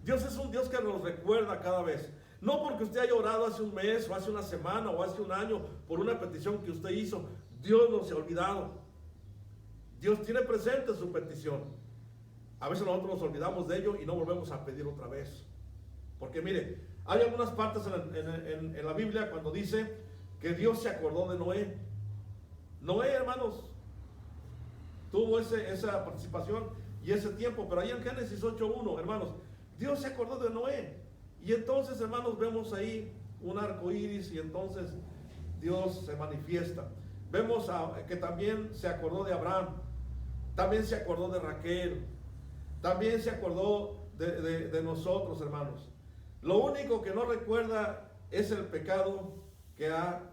Dios es un Dios que nos recuerda cada vez. No porque usted haya orado hace un mes, o hace una semana, o hace un año, por una petición que usted hizo, Dios no se ha olvidado. Dios tiene presente su petición. A veces nosotros nos olvidamos de ello y no volvemos a pedir otra vez. Porque mire, hay algunas partes en la Biblia cuando dice que Dios se acordó de Noé. Noé, hermanos, tuvo esa participación y ese tiempo, pero ahí en Génesis 8:1, hermanos, Dios se acordó de Noé. Y entonces, hermanos, vemos ahí un arco iris y entonces Dios se manifiesta. Vemos que también se acordó de Abraham, también se acordó de Raquel, también se acordó de nosotros, hermanos. Lo único que no recuerda es el pecado que ha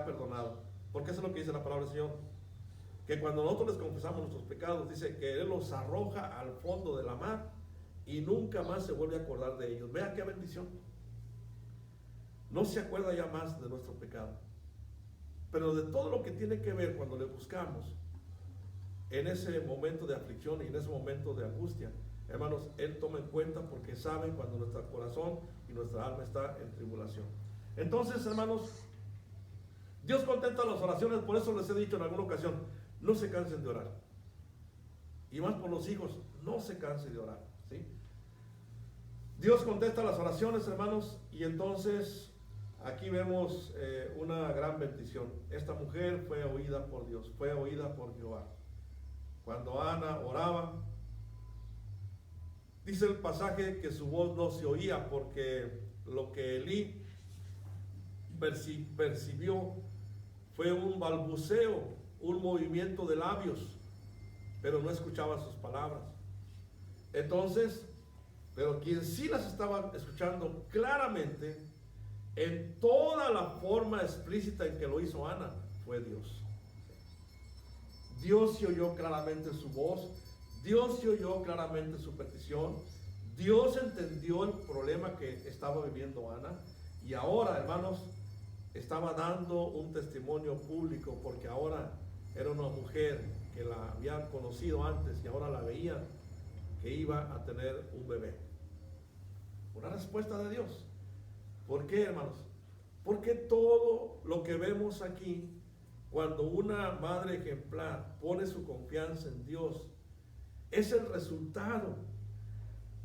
perdonado. Porque eso es lo que dice la palabra del Señor. Que cuando nosotros les confesamos nuestros pecados, dice que Él los arroja al fondo de la mar y nunca más se vuelve a acordar de ellos. Vea qué bendición. No se acuerda ya más de nuestro pecado. Pero de todo lo que tiene que ver cuando le buscamos en ese momento de aflicción y en ese momento de angustia, hermanos, Él toma en cuenta porque sabe cuando nuestro corazón y nuestra alma está en tribulación. Entonces, hermanos, Dios contesta las oraciones. Por eso les he dicho en alguna ocasión, no se cansen de orar. Y más por los hijos, no se cansen de orar, ¿sí? Dios contesta las oraciones, hermanos, y entonces aquí vemos una gran bendición. Esta mujer fue oída por Dios, fue oída por Jehová. Cuando Ana oraba, dice el pasaje que su voz no se oía porque lo que Elí percibió fue un balbuceo, un movimiento de labios, pero no escuchaba sus palabras. Entonces, pero quien sí las estaba escuchando claramente, en toda la forma explícita en que lo hizo Ana, fue Dios. Dios se oyó claramente su voz, Dios se oyó claramente su petición, Dios entendió el problema que estaba viviendo Ana, y ahora, hermanos, estaba dando un testimonio público, porque ahora era una mujer que la habían conocido antes y ahora la veían que iba a tener un bebé. Una respuesta de Dios. ¿Por qué, hermanos? Porque todo lo que vemos aquí, cuando una madre ejemplar pone su confianza en Dios, es el resultado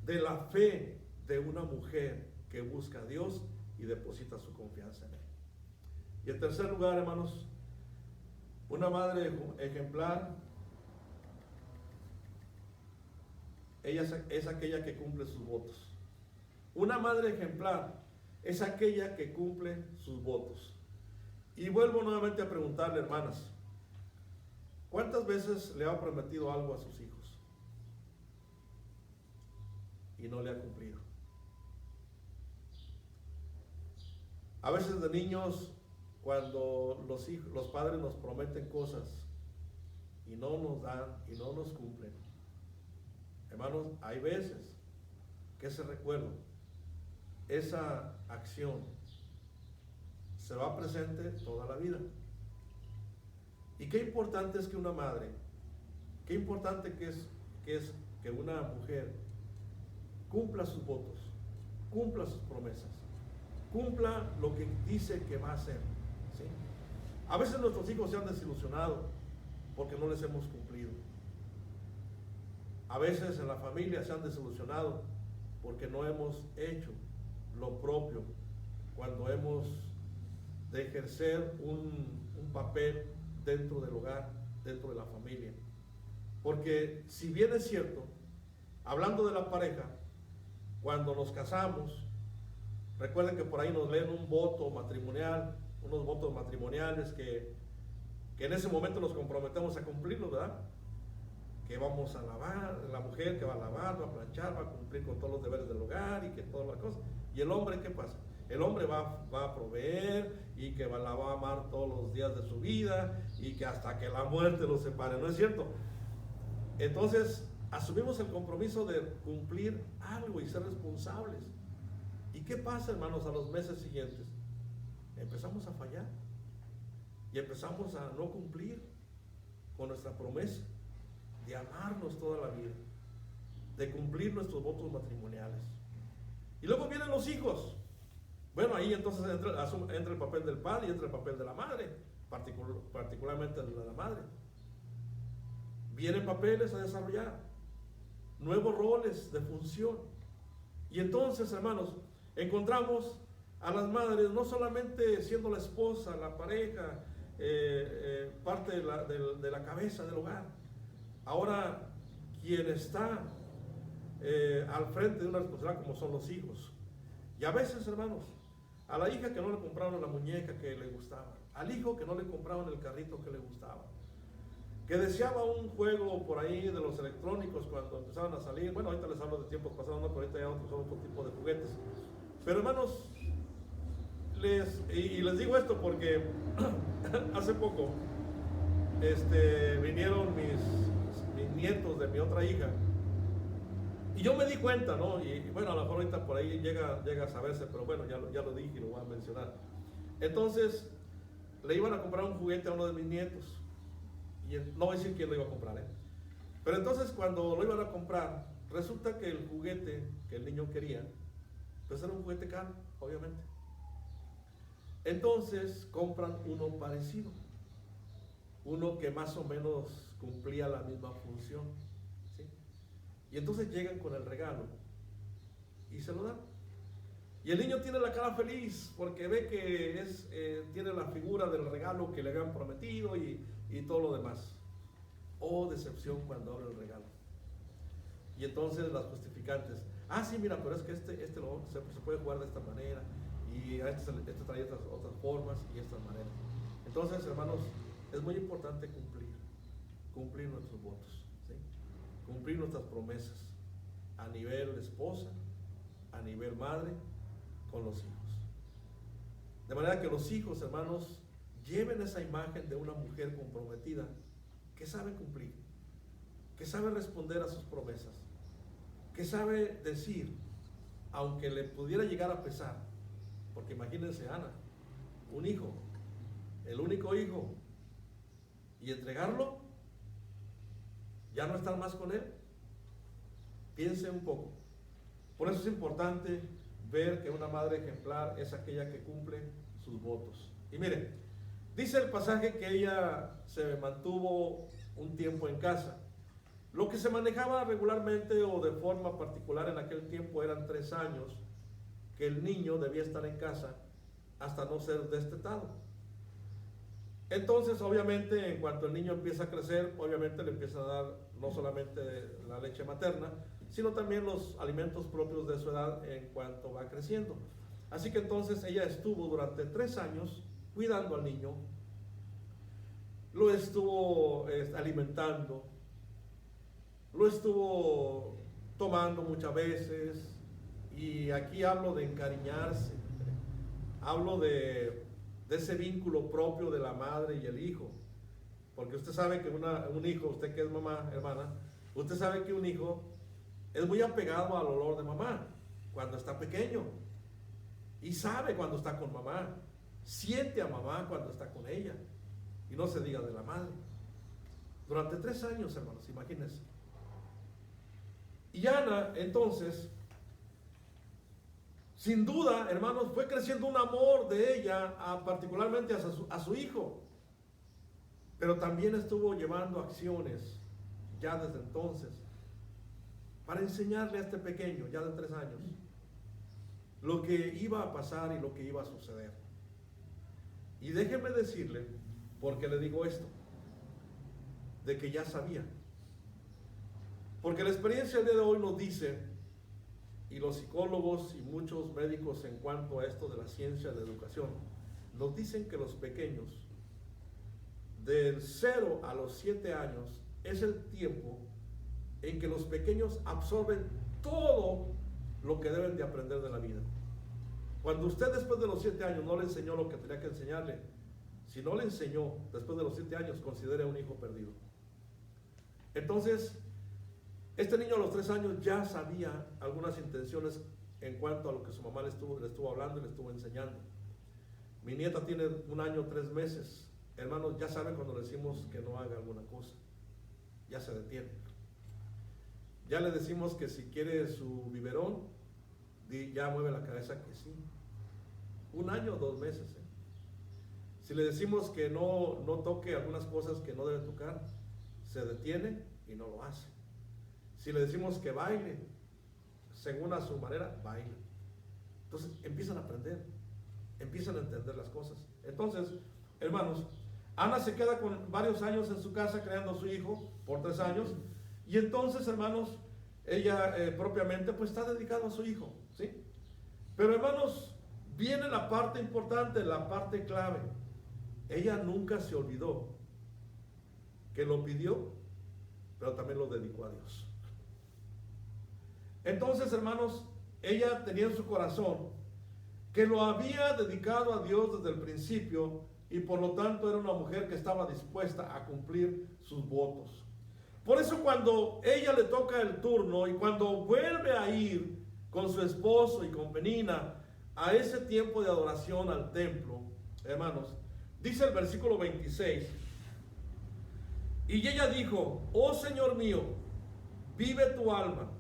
de la fe de una mujer que busca a Dios y deposita su confianza en Él. Y en tercer lugar, hermanos, una madre ejemplar, ella es aquella que cumple sus votos. Una madre ejemplar es aquella que cumple sus votos. Y vuelvo nuevamente a preguntarle, hermanas, ¿cuántas veces le ha prometido algo a sus hijos y no le ha cumplido? A veces de niños, cuando los padres nos prometen cosas y no nos dan y no nos cumplen, hermanos, hay veces que ese recuerdo, esa acción se va presente toda la vida. Y qué importante es que una madre, qué importante que es que una mujer cumpla sus votos, cumpla sus promesas, cumpla lo que dice que va a hacer, ¿sí? A veces nuestros hijos se han desilusionado porque no les hemos cumplido. A veces en la familia se han desilusionado porque no hemos hecho lo propio cuando hemos de ejercer un papel dentro del hogar, dentro de la familia. Porque si bien es cierto, hablando de la pareja, cuando nos casamos, recuerden que por ahí nos leen un voto matrimonial, unos votos matrimoniales que en ese momento nos comprometemos a cumplirlos, ¿verdad? Que vamos a lavar, la mujer que va a lavar, va a planchar, va a cumplir con todos los deberes del hogar y que todas las cosas. ¿Y el hombre qué pasa? El hombre va a proveer y que la va a amar todos los días de su vida y que hasta que la muerte los separe, ¿no es cierto? Entonces, asumimos el compromiso de cumplir algo y ser responsables. ¿Y qué pasa, hermanos, a los meses siguientes? Empezamos a fallar y empezamos a no cumplir con nuestra promesa de amarnos toda la vida, de cumplir nuestros votos matrimoniales. Y luego vienen los hijos. Bueno, ahí entonces entra el papel del padre y entra el papel de la madre, particularmente el de la madre. Vienen papeles a desarrollar, nuevos roles de función. Y entonces, hermanos, encontramos a las madres no solamente siendo la esposa, la pareja, parte de la cabeza del hogar. Ahora, quien está al frente de una responsabilidad como son los hijos. Y a veces, hermanos, a la hija que no le compraron la muñeca que le gustaba, al hijo que no le compraron el carrito que le gustaba, que deseaba un juego por ahí de los electrónicos cuando empezaron a salir. Bueno, ahorita les hablo de tiempos pasados, no, pero ahorita ya otro tipo de juguetes. Pero hermanos, les digo esto porque hace poco vinieron mis nietos de mi otra hija y yo me di cuenta, ¿no? Y bueno, a lo mejor ahorita por ahí llega a saberse, pero bueno, ya lo dije y lo voy a mencionar. Entonces, le iban a comprar un juguete a uno de mis nietos. Y no voy a decir quién lo iba a comprar, pero entonces cuando lo iban a comprar, resulta que el juguete que el niño quería, pues era un juguete caro, obviamente. Entonces compran uno parecido, uno que más o menos cumplía la misma función, ¿sí? Y entonces llegan con el regalo y se lo dan. Y el niño tiene la cara feliz porque ve que tiene la figura del regalo que le habían prometido y todo lo demás. Oh, decepción cuando abre el regalo. Y entonces las justificantes. Sí, mira, pero es que se puede jugar de esta manera. Y este trae otras formas y estas maneras. Entonces, hermanos, es muy importante cumplir nuestros votos, ¿sí? Cumplir nuestras promesas a nivel de esposa, a nivel madre, con los hijos. De manera que los hijos, hermanos, lleven esa imagen de una mujer comprometida que sabe cumplir, que sabe responder a sus promesas, que sabe decir, aunque le pudiera llegar a pesar, porque imagínense Ana, un hijo, el único hijo, y entregarlo, ya no estar más con él. Piense un poco. Por eso es importante ver que una madre ejemplar es aquella que cumple sus votos. Y mire, dice el pasaje que ella se mantuvo un tiempo en casa. Lo que se manejaba regularmente o de forma particular en aquel tiempo eran 3 años que el niño debía estar en casa hasta no ser destetado. Entonces, obviamente, en cuanto el niño empieza a crecer, obviamente le empieza a dar no solamente la leche materna, sino también los alimentos propios de su edad en cuanto va creciendo. Así que entonces ella estuvo durante 3 años cuidando al niño, lo estuvo alimentando, lo estuvo tomando muchas veces, y aquí hablo de encariñarse, hablo de ese vínculo propio de la madre y el hijo, porque usted sabe que un hijo, usted que es mamá, hermana, usted sabe que un hijo es muy apegado al olor de mamá cuando está pequeño, y sabe cuando está con mamá, siente a mamá cuando está con ella, y no se diga de la madre. Durante 3 años, hermanos, imagínense. Y Ana, entonces, sin duda, hermanos, fue creciendo un amor de ella, particularmente a su hijo, pero también estuvo llevando acciones ya desde entonces para enseñarle a este pequeño, ya de 3 años, lo que iba a pasar y lo que iba a suceder. Y déjeme decirle, porque le digo esto, de que ya sabía, Porque la experiencia del día de hoy nos dice, y los psicólogos y muchos médicos en cuanto a esto de la ciencia de educación, nos dicen que los pequeños, del 0 a los 7 años, es el tiempo en que los pequeños absorben todo lo que deben de aprender de la vida. Cuando usted después de los 7 años no le enseñó lo que tenía que enseñarle, si no le enseñó después de los 7 años, considere un hijo perdido. Entonces, este niño a los 3 años ya sabía algunas intenciones en cuanto a lo que su mamá le estuvo hablando y le estuvo enseñando. Mi nieta tiene 1 año 3 meses. Hermanos, ya sabe cuando le decimos que no haga alguna cosa. Ya se detiene. Ya le decimos que si quiere su biberón, ya mueve la cabeza que sí. 1 año 2 meses. Si le decimos que no toque algunas cosas que no debe tocar, se detiene y no lo hace. Si le decimos que baile, según a su manera, baila. Entonces empiezan a aprender, empiezan a entender las cosas. Entonces, hermanos, Ana se queda con varios años en su casa creando a su hijo por 3 años. Y entonces, hermanos, ella propiamente pues está dedicada a su hijo, ¿sí? Pero, hermanos, viene la parte importante, la parte clave. Ella nunca se olvidó que lo pidió, pero también lo dedicó a Dios. Entonces, hermanos, ella tenía en su corazón que lo había dedicado a Dios desde el principio y por lo tanto era una mujer que estaba dispuesta a cumplir sus votos. Por eso cuando ella le toca el turno y cuando vuelve a ir con su esposo y con Penina a ese tiempo de adoración al templo, hermanos, dice el versículo 26, y ella dijo: oh Señor mío, vive tu alma,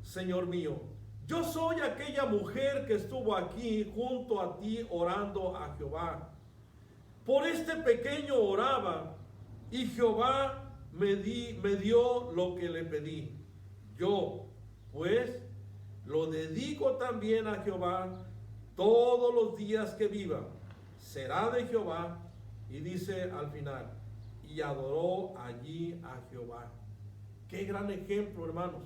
Señor mío, yo soy aquella mujer que estuvo aquí junto a ti orando a Jehová. Por este pequeño oraba y Jehová me dio lo que le pedí. Yo, pues, lo dedico también a Jehová todos los días que viva. Será de Jehová. Y dice al final, y adoró allí a Jehová. Qué gran ejemplo, hermanos.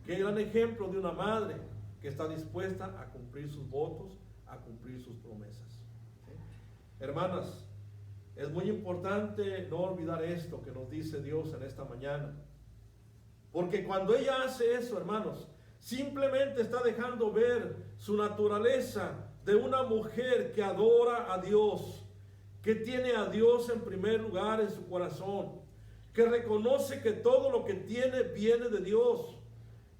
Qué gran ejemplo de una madre que está dispuesta a cumplir sus votos, a cumplir sus promesas. ¿Sí? Hermanas, es muy importante no olvidar esto que nos dice Dios en esta mañana. Porque cuando ella hace eso, hermanos, simplemente está dejando ver su naturaleza de una mujer que adora a Dios, que tiene a Dios en primer lugar en su corazón, que reconoce que todo lo que tiene viene de Dios,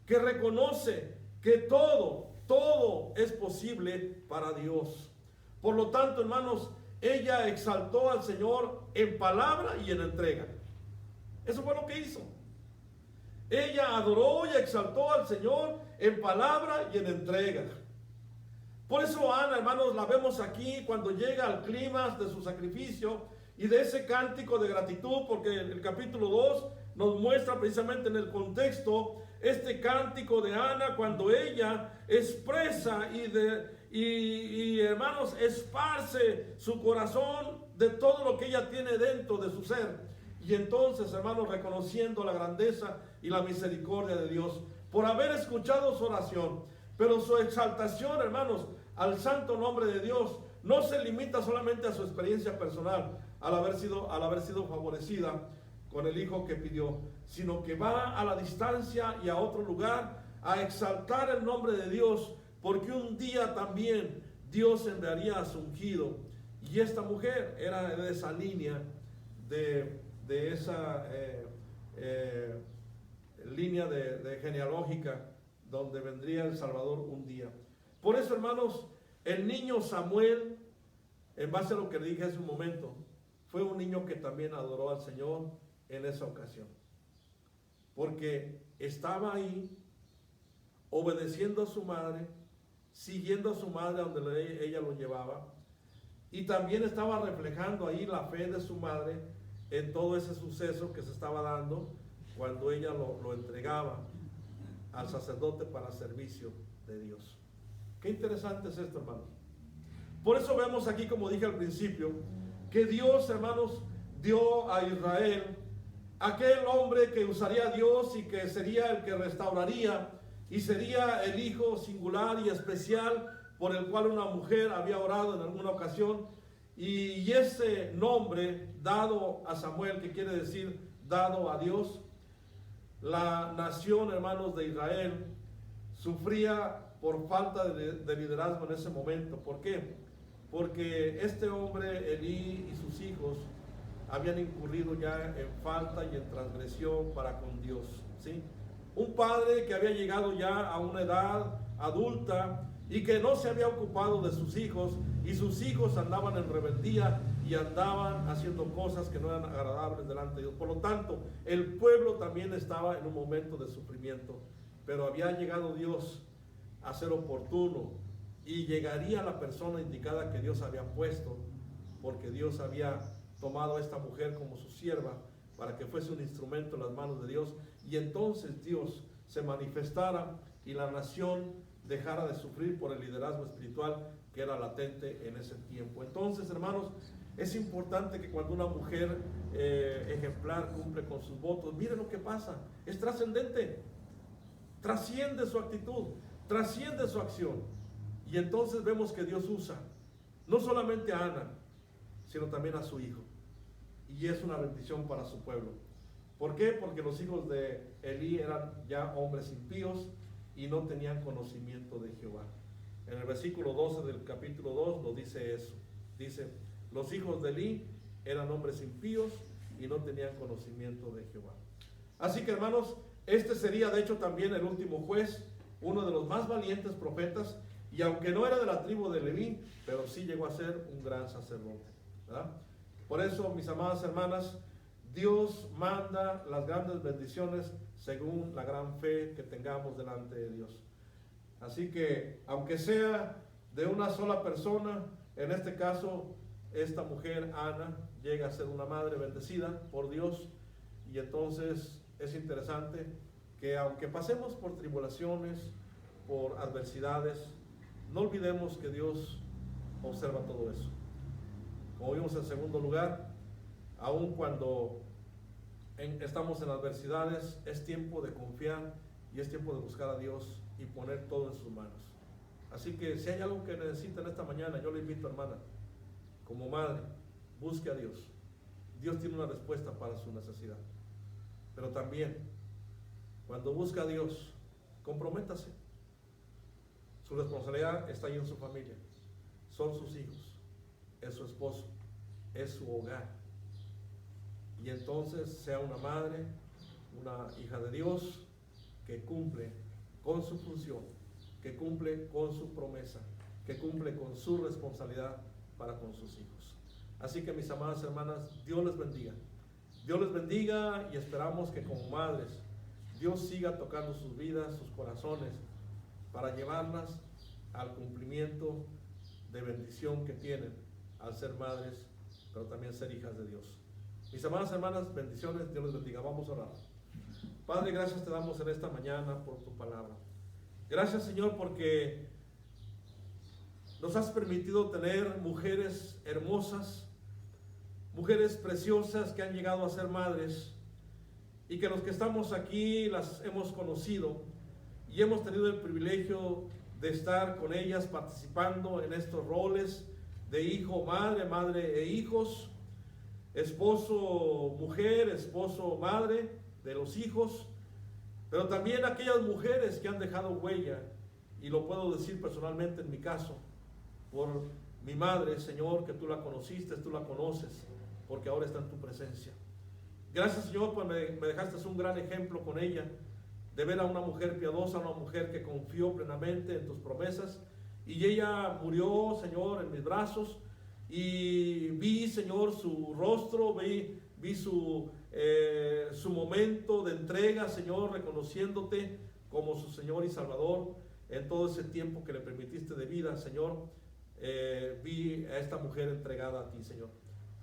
que reconoce que todo es posible para Dios. Por lo tanto, hermanos, ella exaltó al Señor en palabra y en entrega. Eso fue lo que hizo. Ella adoró y exaltó al Señor en palabra y en entrega. Por eso Ana, hermanos, la vemos aquí cuando llega al clímax de su sacrificio y de ese cántico de gratitud, porque el capítulo 2 nos muestra precisamente en el contexto este cántico de Ana cuando ella expresa y hermanos, esparce su corazón de todo lo que ella tiene dentro de su ser. Y entonces, hermanos, reconociendo la grandeza y la misericordia de Dios por haber escuchado su oración, pero su exaltación, hermanos, al santo nombre de Dios no se limita solamente a su experiencia personal al haber sido favorecida con el hijo que pidió, sino que va a la distancia y a otro lugar a exaltar el nombre de Dios, porque un día también Dios enviaría a su ungido. Y esta mujer era de esa línea, de esa línea de genealógica donde vendría el Salvador un día. Por eso, hermanos, el niño Samuel, en base a lo que dije hace un momento, fue un niño que también adoró al Señor en esa ocasión, porque estaba ahí obedeciendo a su madre, siguiendo a su madre donde ella lo llevaba, y también estaba reflejando ahí la fe de su madre en todo ese suceso que se estaba dando cuando ella lo entregaba al sacerdote para servicio de Dios. Qué interesante es esto, hermanos. Por eso vemos aquí, como dije al principio, que Dios, hermanos, dio a Israel aquel hombre que usaría a Dios y que sería el que restauraría y sería el hijo singular y especial por el cual una mujer había orado en alguna ocasión. Y ese nombre dado a Samuel, que quiere decir dado a Dios, la nación, hermanos, de Israel sufría por falta de liderazgo en ese momento. ¿Por qué? Porque este hombre, Elí, y sus hijos habían incurrido ya en falta y en transgresión para con Dios, ¿sí? Un padre que había llegado ya a una edad adulta y que no se había ocupado de sus hijos, y sus hijos andaban en rebeldía y andaban haciendo cosas que no eran agradables delante de Dios. Por lo tanto, el pueblo también estaba en un momento de sufrimiento, pero había llegado Dios a ser oportuno y llegaría la persona indicada que Dios había puesto, porque Dios había tomado a esta mujer como su sierva para que fuese un instrumento en las manos de Dios, y entonces Dios se manifestara y la nación dejara de sufrir por el liderazgo espiritual que era latente en ese tiempo. Entonces, hermanos, es importante que cuando una mujer ejemplar cumple con sus votos, miren lo que pasa, es trascendente, trasciende su actitud, trasciende su acción, y entonces vemos que Dios usa no solamente a Ana, sino también a su hijo, y es una bendición para su pueblo. ¿Por qué? Porque los hijos de Elí eran ya hombres impíos y no tenían conocimiento de Jehová. En el versículo 12 del capítulo 2 lo dice eso. Dice, los hijos de Elí eran hombres impíos y no tenían conocimiento de Jehová. Así que, hermanos, este sería de hecho también el último juez, uno de los más valientes profetas, y aunque no era de la tribu de Leví, pero sí llegó a ser un gran sacerdote, ¿verdad? Por eso, mis amadas hermanas, Dios manda las grandes bendiciones según la gran fe que tengamos delante de Dios. Así que, aunque sea de una sola persona, en este caso, esta mujer, Ana, llega a ser una madre bendecida por Dios. Y entonces es interesante que aunque pasemos por tribulaciones, por adversidades, no olvidemos que Dios observa todo eso. Como vimos en segundo lugar, aun cuando estamos en adversidades, es tiempo de confiar y es tiempo de buscar a Dios y poner todo en sus manos. Así que si hay algo que necesita en esta mañana, yo le invito, hermana, como madre, busque a Dios. Dios tiene una respuesta para su necesidad. Pero también, cuando busca a Dios, comprométase. Su responsabilidad está ahí en su familia. Son sus hijos, es su esposo, es su hogar. Y entonces sea una madre, una hija de Dios que cumple con su función, que cumple con su promesa, que cumple con su responsabilidad para con sus hijos. Así que, mis amadas hermanas, Dios les bendiga. Dios les bendiga, y esperamos que como madres Dios siga tocando sus vidas, sus corazones, para llevarlas al cumplimiento de bendición que tienen al ser madres, pero también ser hijas de Dios. Mis amadas hermanas, bendiciones, Dios les bendiga. Vamos a orar. Padre, gracias te damos en esta mañana por tu palabra. Gracias, Señor, porque nos has permitido tener mujeres hermosas, mujeres preciosas que han llegado a ser madres, y que los que estamos aquí las hemos conocido y hemos tenido el privilegio de estar con ellas participando en estos roles de hijo, madre, madre e hijos, esposo, mujer, esposo, madre de los hijos, pero también aquellas mujeres que han dejado huella, y lo puedo decir personalmente en mi caso, por mi madre, Señor, que tú la conociste, tú la conoces, porque ahora está en tu presencia. Gracias, Señor, pues me dejaste un gran ejemplo con ella, de ver a una mujer piadosa, una mujer que confió plenamente en tus promesas, y ella murió, Señor, en mis brazos, y vi, Señor, su rostro, vi su momento de entrega, Señor, reconociéndote como su Señor y Salvador en todo ese tiempo que le permitiste de vida, Señor. Vi a esta mujer entregada a ti, Señor.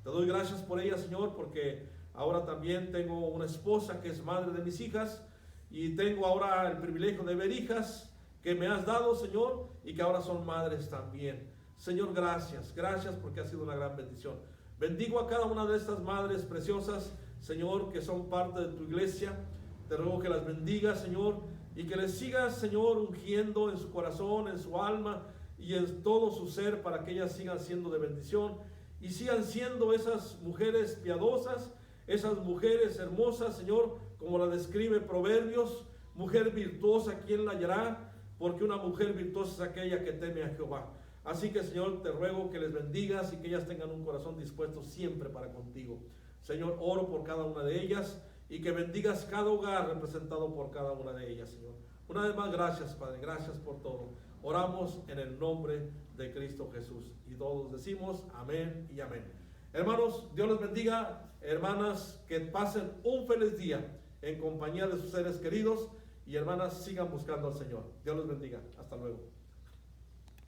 Te doy gracias por ella, Señor, porque ahora también tengo una esposa que es madre de mis hijas, y tengo ahora el privilegio de ver hijas que me has dado, Señor, y que ahora son madres también. Señor, gracias porque ha sido una gran bendición. Bendigo a cada una de estas madres preciosas, Señor, que son parte de tu iglesia. Te ruego que las bendigas, Señor, y que les sigas, Señor, ungiendo en su corazón, en su alma y en todo su ser, para que ellas sigan siendo de bendición y sigan siendo esas mujeres piadosas, esas mujeres hermosas, Señor, como la describe Proverbios. Mujer virtuosa, ¿quién la hallará? Porque una mujer virtuosa es aquella que teme a Jehová. Así que, Señor, te ruego que les bendigas y que ellas tengan un corazón dispuesto siempre para contigo. Señor, oro por cada una de ellas y que bendigas cada hogar representado por cada una de ellas, Señor. Una vez más, gracias, Padre, gracias por todo. Oramos en el nombre de Cristo Jesús. Y todos decimos amén y amén. Hermanos, Dios les bendiga. Hermanas, que pasen un feliz día en compañía de sus seres queridos. Y hermanas, sigan buscando al Señor. Dios les bendiga. Hasta luego.